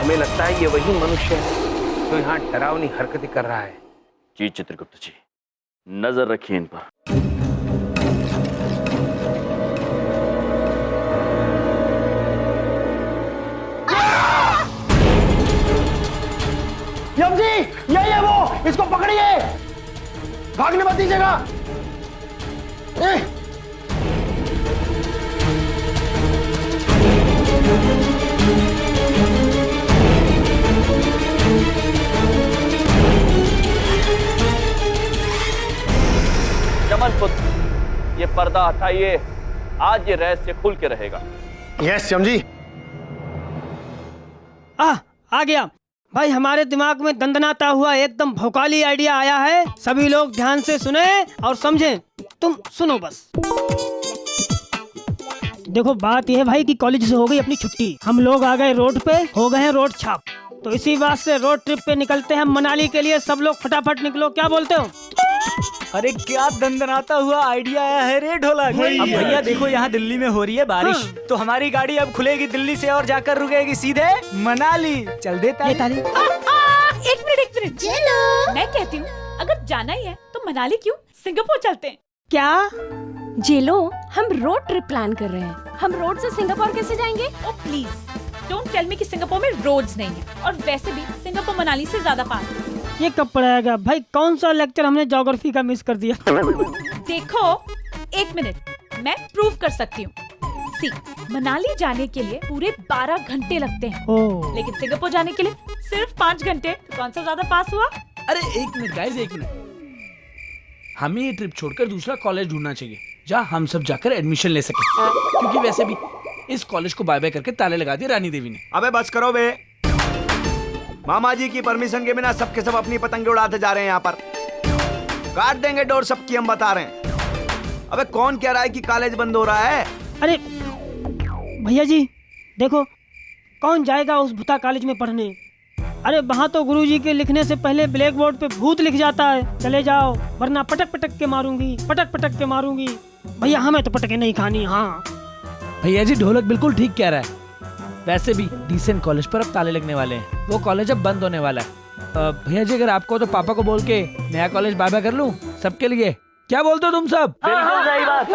हमें लगता है ये वही मनुष्य है जो यहाँ डरावनी हरकतें कर रहा है। जी चित्रगुप्त जी, नजर रखिए इन पर। यम जी, यही है वो, इसको पकड़िए, भागने मत दीजिएगा। चमन पुत्र, ये पर्दा हटाइए, आज ये रहस्य खुल के रहेगा। यस यम जी। आ गया भाई, हमारे दिमाग में दंदनाता हुआ एकदम भौकाली आइडिया आया है। सभी लोग ध्यान से सुने और समझें। तुम सुनो बस। देखो बात यह है भाई कि कॉलेज से हो गई अपनी छुट्टी, हम लोग आ गए रोड पे, हो गए हैं रोड छाप। तो इसी बात से रोड ट्रिप पे निकलते हैं मनाली के लिए। सब लोग फटाफट निकलो, क्या बोलते हो? अरे क्या दंदनाता हुआ आइडिया आया है रे ढोलक। अब भैया देखो यहाँ दिल्ली में हो रही है बारिश, तो हमारी गाड़ी अब खुलेगी दिल्ली से और जाकर रुकेगी सीधे मनाली। चल दे ताली। एक मिनट चलो, मैं कहती हूँ अगर जाना ही है तो मनाली क्यों, सिंगापुर चलते हैं। क्या जेलो, हम रोड ट्रिप प्लान कर रहे हैं। हम रोड से सिंगापुर कैसे जाएंगे? ओ प्लीज डोंट टेल मी कि सिंगापुर में रोड्स नहीं है, और वैसे भी सिंगापुर मनाली से ज्यादा पास है। ये कब पढ़ाएगा भाई? कौन सा लेक्चर हमने ज्योग्राफी का मिस कर दिया? देखो एक मिनट, मैं प्रूव कर सकती हूँ। सी, मनाली जाने के लिए पूरे 12 घंटे लगते हैं, लेकिन सिंगापुर जाने के लिए सिर्फ 5 घंटे। तो कौन सा ज्यादा पास हुआ? अरे एक मिनट गाइस, एक मिनट, हमें ये ट्रिप छोड़कर दूसरा कॉलेज ढूंढना चाहिए जहाँ हम सब जाकर एडमिशन ले सके, क्योंकि वैसे भी इस कॉलेज को बाय बाय करके ताले लगा दिए रानी देवी ने। अबे बस करो बे, मामा जी की परमिशन के बिना सबके सब अपनी पतंगे उड़ाते जा रहे हैं यहाँ पर। काट देंगे डोर सबकी, हम बता रहे हैं। अबे कौन कह रहा है कि कॉलेज बंद हो रहा है? अरे भैया जी देखो, कौन जाएगा उस भूता कॉलेज में पढ़ने? अरे वहाँ तो गुरुजी के लिखने से पहले ब्लैक बोर्ड पे भूत लिख जाता है। चले जाओ वरना पटक पटक के मारूंगी, पटक पटक के मारूंगी। भैया हमें तो पटके नहीं खानी। हाँ भैया जी ढोलक बिल्कुल ठीक कह रहा है। वैसे भी डीसेंट कॉलेज पर अब ताले लगने वाले हैं, वो कॉलेज अब बंद होने वाला है। भैया जी अगर आपको तो पापा को बोल के नया कॉलेज बाय बाय कर लूं सबके लिए, क्या बोलते हो तुम सब? बिल्कुल सही बात।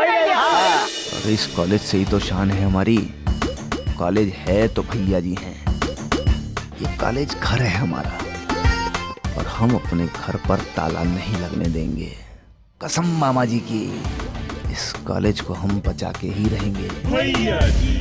और इस कॉलेज से ही तो शान है हमारी। कॉलेज है तो भैया जी हैं। ये कॉलेज घर है हमारा, और हम अपने घर पर ताला नहीं लगने देंगे। कसम मामा जी की, इस कॉलेज को हम बचा के ही रहेंगे। भैया जी।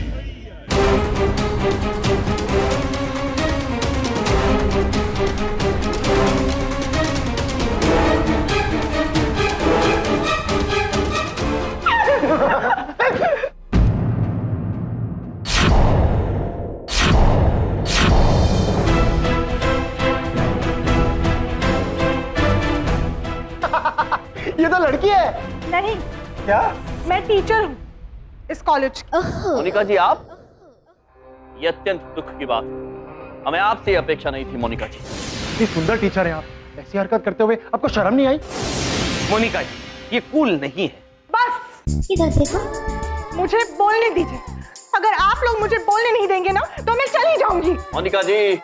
ये तो लड़की है। नहीं, क्या? मैं टीचर हूँ इस कॉलेज की। मोनिका जी आप, ये अत्यंत दुख की बात, हमें आपसे अपेक्षा नहीं थी। मोनिका जी इतनी सुंदर टीचर हैं आप, ऐसी हरकत करते हुए आपको शर्म नहीं आई? मोनिका जी ये कूल नहीं है। बस इधर देखो, मुझे बोलने दीजिए। अगर आप लोग मुझे बोलने नहीं देंगे ना तो मैं चली जाऊंगी। मोनिका जी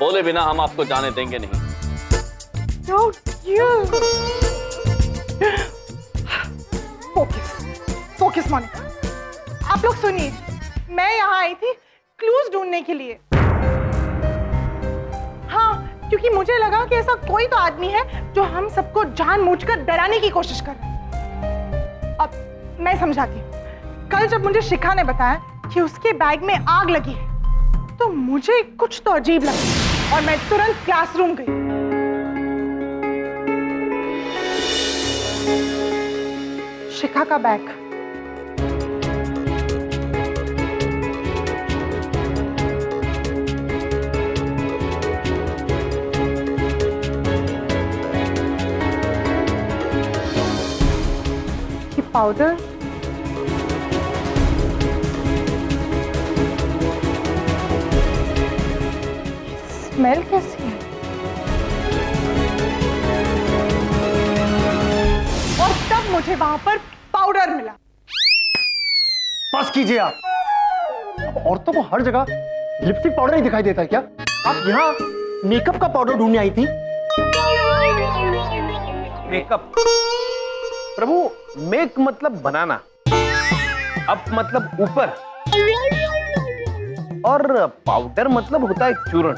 बोले बिना हम आपको जाने देंगे नहीं। फोकस मोनिका। आप लोग सुनिए, मैं यहाँ आई थी क्लूज ढूंढने के लिए। हाँ, क्योंकि मुझे लगा कि ऐसा कोई तो आदमी है जो हम सबको जानबूझकर डराने की कोशिश कर रहा है। अब मैं समझाती हूँ। कल जब मुझे शिखा ने बताया कि उसके बैग में आग लगी है, तो मुझे कुछ तो अजीब लगा और मैं तुरंत क्लासरूम गई। शिखा का बैग। ये पाउडर, स्मेल कैसी है? और तब मुझे वहां पर पाउडर मिला। बस कीजिए आप। औरतों को हर जगह लिपस्टिक पाउडर ही दिखाई देता है क्या? आप यहाँ मेकअप का पाउडर ढूंढने आई थी? मेकअप प्रभु, मेक मतलब बनाना, अप मतलब ऊपर, और पाउडर मतलब होता है चूर्ण।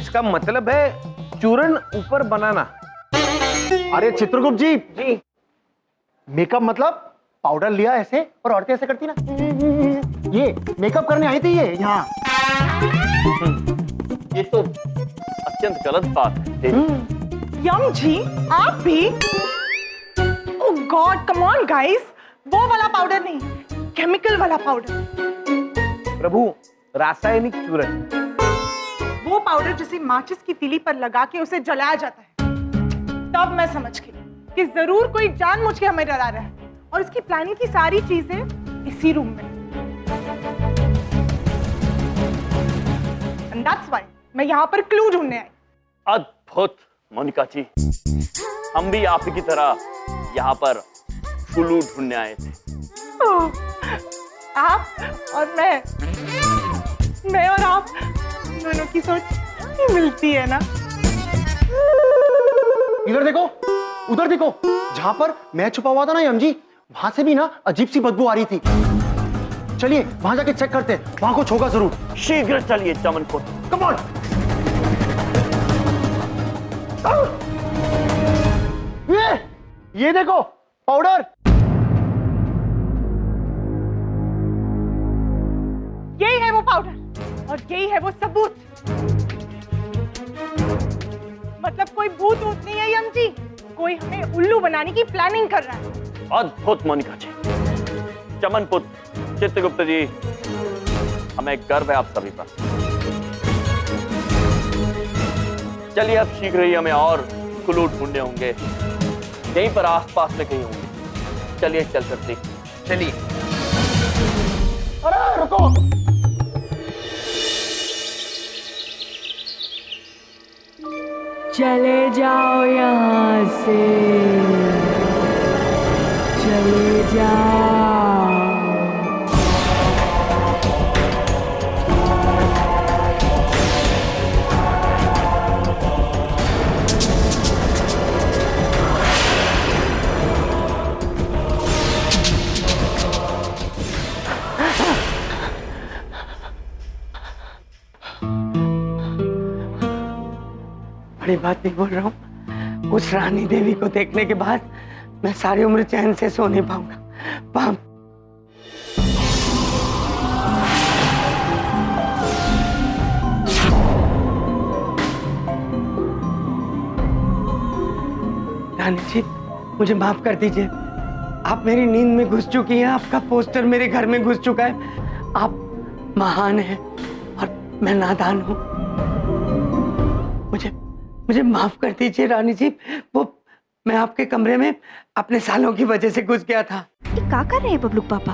इसका मतलब है चूर्ण ऊपर बनाना। अरे चित्रगुप्त जी, जी मेकअप मतलब पाउडर लिया ऐसे और औरतें ऐसे करती ना, ये मेकअप करने आई थी ये यहाँ। ये तो अत्यंत गलत बात है। यम जी, आप भी? ओह गॉड, कम ऑन गाइस, वो वाला पाउडर नहीं, केमिकल वाला पाउडर। प्रभु, रासायनिक चूर्ण। वो पाउडर जिसे माचिस की तीली पर लगा के उसे जलाया जाता है। तब मैं समझ गई कि जरूर कोई जानबूझ के हमें डरा रहा है, और इसकी प्लानिंग की सारी चीजें इसी रूम में। And that's why मैं यहाँ पर क्लू ढूंढने आई। अद्भुत मोनिका जी, हम भी आप ही की तरह यहाँ पर क्लू ढूंढने आए थे। ओह, आप और मैं और आप दोनों की सोच ही मिलती है ना। इधर देखो, उधर देखो, जहां पर मैं छुपा हुआ था ना यम जी, वहां से भी ना अजीब सी बदबू आ रही थी। चलिए वहां जाके चेक करते हैं, वहां कुछ होगा जरूर। शीघ्र चलिए चमन को। Come on. ये देखो पाउडर। यही है वो पाउडर, और यही है वो सबूत। मतलब कोई भूत वूत नहीं है यम जी, कोई हमें उल्लू बनाने की प्लानिंग कर रहा है। अद्भुत मोनिका जी, चमन पुत्र, चित्रगुप्त जी, हमें गर्व है आप सभी पर। चलिए अब शीघ्र ही हमें और क्लू ढूंढने होंगे, यहीं पर आसपास में कहीं होंगे। चलिए चल करते, चलिए। अरे रुको, चले जाओ यहाँ से, चले जाओ। बड़ी बात नहीं बोल रहा हूँ, उस रानी देवी को देखने के बाद मैं सारी उम्र चैन से सो नहीं पाऊंगा। पाम रानी जी, मुझे माफ कर दीजिए। आप मेरी नींद में घुस चुकी हैं, आपका पोस्टर मेरे घर में घुस चुका है। आप महान हैं और मैं नादान हूँ। मुझे माफ कर दीजिए रानी जी। वो मैं आपके कमरे में अपने सालों की वजह से घुस गया था। ये क्या कर रहे हैं बबलू पापा?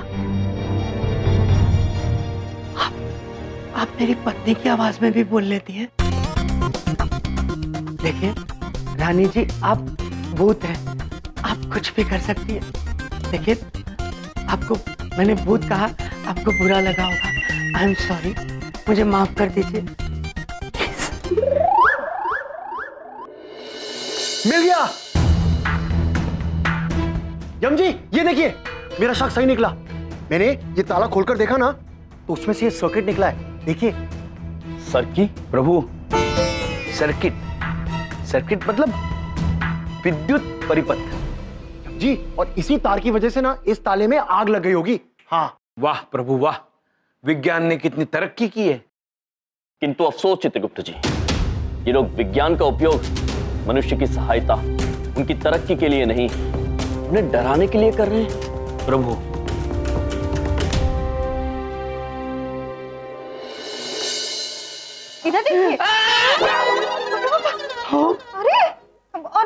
आप मेरी पत्नी की आवाज में भी बोल लेती हैं। देखिए रानी जी, आप भूत हैं, आप कुछ भी कर सकती हैं। देखिए, आपको मैंने भूत कहा, आपको बुरा लगा होगा। आई एम सॉरी, मुझे माफ कर दीजिए। मिल गया। यम जी, ये देखिए, मेरा शक सही निकला। मैंने ये ताला खोलकर देखा ना, तो उसमें से ये सर्किट निकला है। देखिए। सर्किट? प्रभु, सर्किट, सर्किट मतलब विद्युत परिपथ जी, और इसी तार की वजह से ना इस ताले में आग लग गई होगी। हाँ। वाह प्रभु वाह, विज्ञान ने कितनी तरक्की की है। किंतु अफसोस चित्रगुप्त जी, ये लोग विज्ञान का उपयोग मनुष्य की सहायता, उनकी तरक्की के लिए नहीं, उन्हें डराने के लिए कर रहे हैं। प्रभु, इधर देखिए। अरे, और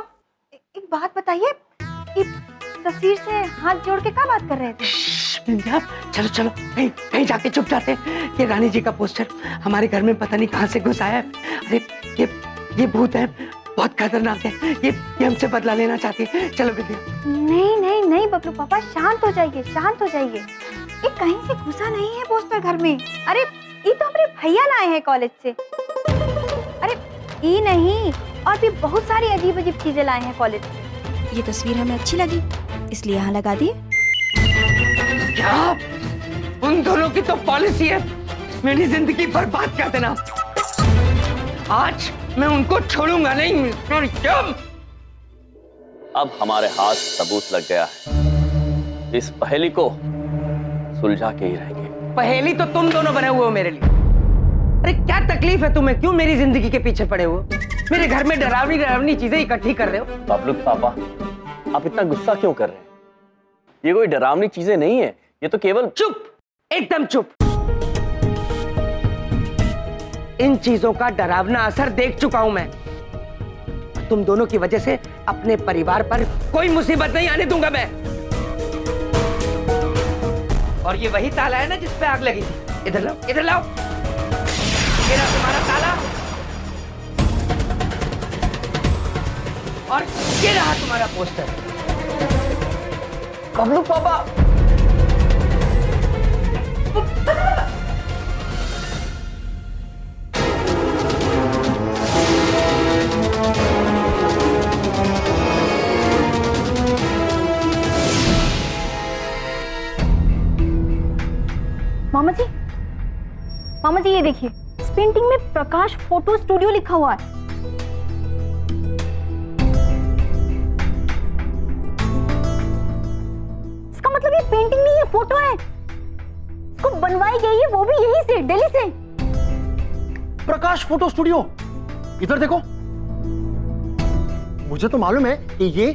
एक बात बताइए, कि तस्वीर से हाथ जोड़ के क्या बात कर रहे थे? चलो चलो, कहीं जाके चुप जाते हैं। ये रानी जी का पोस्टर हमारे घर में पता नहीं कहां से घुस आया है। अरे ये भूत है, बहुत खतरनाक है। ये हमसे बदला लेना चाहती है। चलो विद्या। नहीं नहीं नहीं बबलू पापा, शांत हो जाइए, शांत हो जाइए। ये कहीं से घुसा नहीं है पोस्टर घर में। अरे ये तो हमारे भैया लाए हैं कॉलेज से। अरे ये नहीं, और भी बहुत सारी अजीब अजीब चीजें लाए हैं कॉलेज से। ये तस्वीर हमें अच्छी लगी इसलिए यहाँ लगा दी। क्या उन दोनों की तो पॉलिसी है मेरी जिंदगी बर्बाद कर देना। आज मैं उनको छोड़ूंगा नहीं मिस्टर यम। अब हमारे हाथ सबूत लग गया है, इस पहेली को सुलझा के ही रहेंगे। पहेली तो तुम दोनों बने हुए हो मेरे लिए। अरे क्या तकलीफ है तुम्हें, क्यों मेरी जिंदगी के पीछे पड़े हो? मेरे घर में डरावनी डरावनी चीजें इकट्ठी कर रहे हो। बबलू पापा, आप इतना गुस्सा क्यों कर रहे हैं? ये कोई डरावनी चीजें नहीं है, ये तो केवल। चुप, एकदम चुप। इन चीजों का डरावना असर देख चुका हूं मैं। तुम दोनों की वजह से अपने परिवार पर कोई मुसीबत नहीं आने दूंगा मैं। और ये वही ताला है ना जिस पे आग लगी थी। इधर लाओ, इधर लाओ। ये रहा तुम्हारा ताला और ये रहा तुम्हारा पोस्टर। बबलू पापा, मामा जी ये देखिए, इस पेंटिंग में प्रकाश फोटो स्टूडियो लिखा हुआ है। इसका मतलब ये पेंटिंग नहीं, ये फोटो है। इसको बनवाई गई है वो भी यहीं से, दिल्ली से। प्रकाश फोटो स्टूडियो, इधर देखो। मुझे तो मालूम है कि ये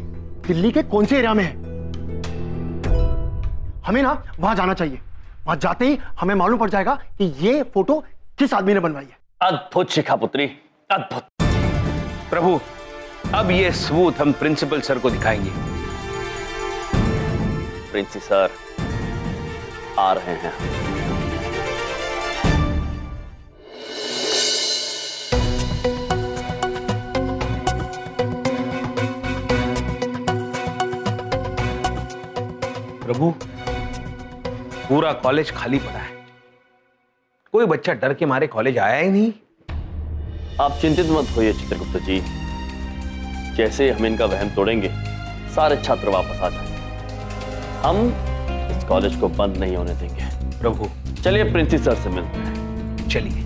दिल्ली के कौन से एरिया में है। हमें ना वहां जाना चाहिए। वहां जाते ही हमें मालूम पड़ जाएगा कि ये फोटो किस आदमी ने बनवाई है। अद्भुत शिखा पुत्री, अद्भुत। प्रभु, अब ये सबूत हम प्रिंसिपल सर को दिखाएंगे। प्रिंसी सर आ रहे हैं। प्रभु, पूरा कॉलेज खाली पड़ा है। कोई बच्चा डर के मारे कॉलेज आया ही नहीं। आप चिंतित मत होइए चित्रगुप्त जी, जैसे हम इनका वहम तोड़ेंगे सारे छात्र वापस आ जाएंगे। हम इस कॉलेज को बंद नहीं होने देंगे। प्रभु चलिए प्रिंसी सर से मिलते हैं। चलिए।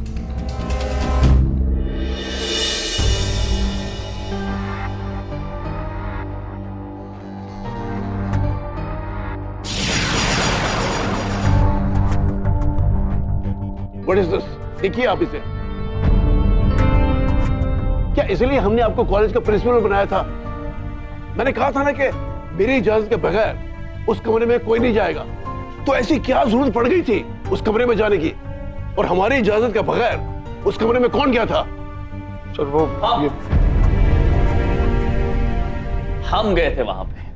What is this? देखिए आप इसे। क्या इसलिए हमने आपको कॉलेज का प्रिंसिपल बनाया था? मैंने कहा था ना कि मेरी इजाजत के बगैर उस कमरे में कोई नहीं जाएगा। तो ऐसी क्या जरूरत पड़ गई थी उस कमरे में जाने की? और हमारी इजाजत के बगैर उस कमरे में कौन गया था? सर वो हम गए थे वहां पे।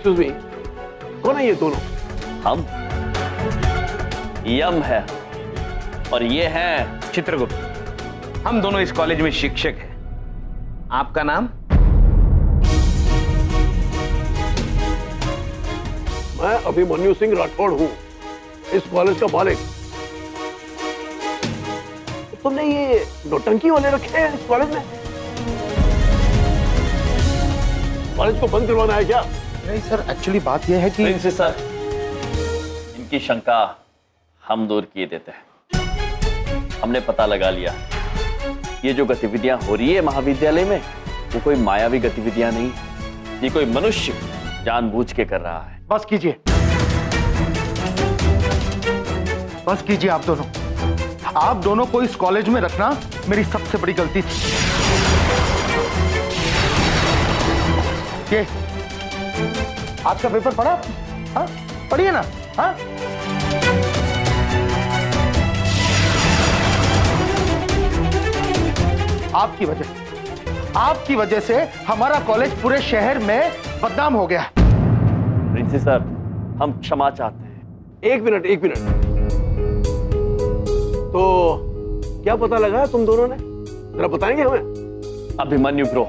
Excuse me, कौन है ये दोनों? हम यम है और ये है चित्रगुप्त। हम दोनों इस कॉलेज में शिक्षक हैं। आपका नाम? मैं अभिमन्यु सिंह राठौड़ हूं, इस कॉलेज का मालिक। तुमने ये नौटंकी वाले रखे हैं इस कॉलेज में? कॉलेज को बंद करवाना है क्या? नहीं सर, एक्चुअली बात यह है कि प्रिंसी सर, इनकी शंका हम दूर किए देते हैं। हमने पता लगा लिया, ये जो गतिविधियां हो रही है महाविद्यालय में वो कोई मायावी गतिविधियां नहीं, ये कोई मनुष्य जानबूझ के कर रहा है। बस कीजिए, बस कीजिए। आप दोनों को इस कॉलेज में रखना मेरी सबसे बड़ी गलती थी। ये आज का पेपर पढ़ा? हाँ, पढ़िए ना। हाँ, आपकी वजह से हमारा कॉलेज पूरे शहर में बदनाम हो गया। प्रिंसी सर, हम क्षमा चाहते हैं। एक मिनट। तो क्या पता लगा तुम दोनों ने? जरा बताएंगे हमें। अभिमन्यु ब्रो,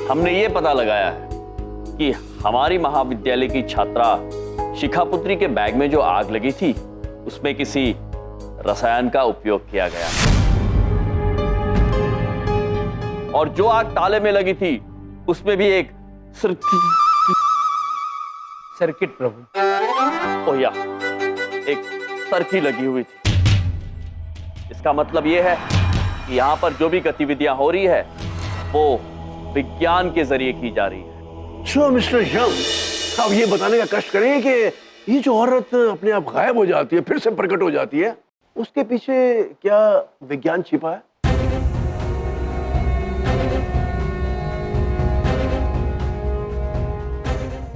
हमने ये पता लगाया है कि हमारी महाविद्यालय की छात्रा शिखापुत्री के बैग में जो आग लगी थी उसमें किसी रसायन का उपयोग किया गया और जो आग ताले में लगी थी उसमें भी एक सर्किट प्रभु। ओया, एक सर्की लगी हुई थी। इसका मतलब यह है कि यहां पर जो भी गतिविधियां हो रही है वो विज्ञान के जरिए की जा रही है। अच्छा मिस्टर यंग, अब ये बताने का कष्ट करें कि ये जो औरत अपने आप गायब हो जाती है फिर से प्रकट हो जाती है, उसके पीछे क्या विज्ञान छिपा है?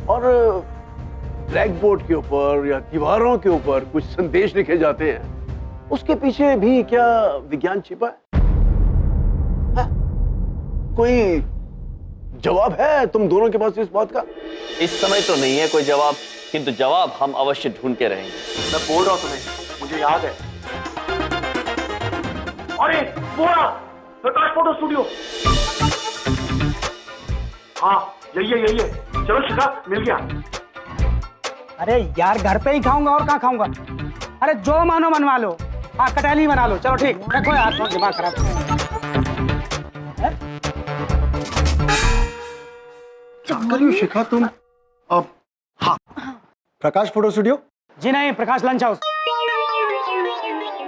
और ब्लैक बोर्ड के ऊपर या दीवारों के ऊपर कुछ संदेश लिखे जाते हैं, उसके पीछे भी क्या विज्ञान छिपा है? हाँ? कोई जवाब है तुम दोनों के पास इस बात का? इस समय तो नहीं है कोई जवाब, किंतु जवाब हम अवश्य ढूंढ के रहेंगे। मैं बोल रहा हूं तुम्हें, मुझे याद है। अरे बोला प्रकाश फोटो स्टूडियो। हाँ यही है। चलो शिखा, मिल गया। अरे यार घर पे ही खाऊंगा और कहाँ खाऊंगा। अरे जो मानो मनवा लो। हाँ कटहली बना लो। चलो ठीक, रखो यार, फोन दिमाग खराब। क्या कर रही हो शिखा तुम? अब हाँ, प्रकाश फोटो स्टूडियो। जी नहीं, प्रकाश लंच हाउस।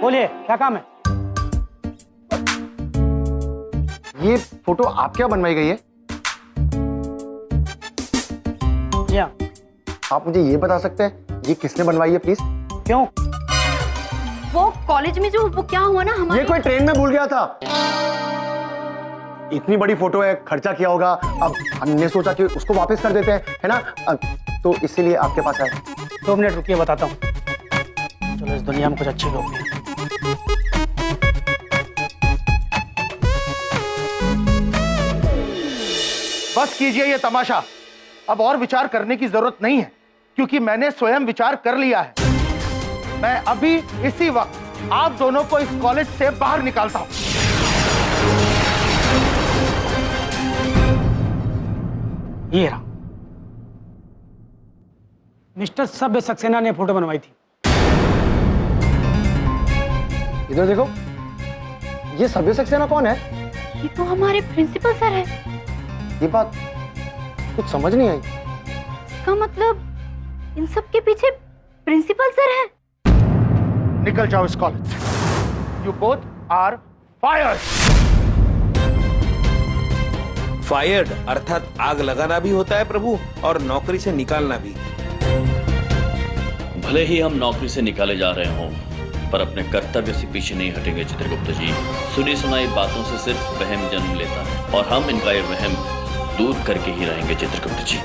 बोलिए क्या काम है? ये फोटो आप क्या बनवाई गई है? या आप मुझे ये बता सकते हैं ये किसने बनवाई है प्लीज? क्यों? वो कॉलेज में जो वो क्या हुआ ना हमारे। ये कोई ट्रेन में भूल गया था। इतनी बड़ी फोटो है, खर्चा किया होगा। अब हमने सोचा कि उसको वापस कर देते हैं, है ना? तो इसीलिए आपके पास आए। 2 मिनट रुकिए, बताता हूँ। चलो इस दुनिया में कुछ अच्छे लोग हैं। बस कीजिए ये तमाशा। अब और विचार करने की जरूरत नहीं है, क्योंकि मैंने स्वयं विचार कर लिया है। मैं अभी इसी वक्त आप दोनों को इस कॉलेज से बाहर निकालता हूं। ये रहा, मिस्टर सभ्य सक्सेना ने फोटो बनवाई थी। इधर देखो, ये सभ्य सक्सेना कौन है? ये तो हमारे प्रिंसिपल सर है। ये बात कुछ समझ नहीं आई। इसका मतलब इन सब के पीछे प्रिंसिपल सर है। निकल जाओ इस कॉलेज से। You both are fired. Fired अर्थात आग लगाना भी होता है प्रभु, और नौकरी से निकालना भी। भले ही हम नौकरी से निकाले जा रहे हों, पर अपने कर्तव्य से पीछे नहीं हटेंगे चित्रगुप्त जी। सुनी सुनाई बातों से सिर्फ वहम जन्म लेता है, और हम इनका ये वहम दूर करके ही रहेंगे चित्रगुप्त जी।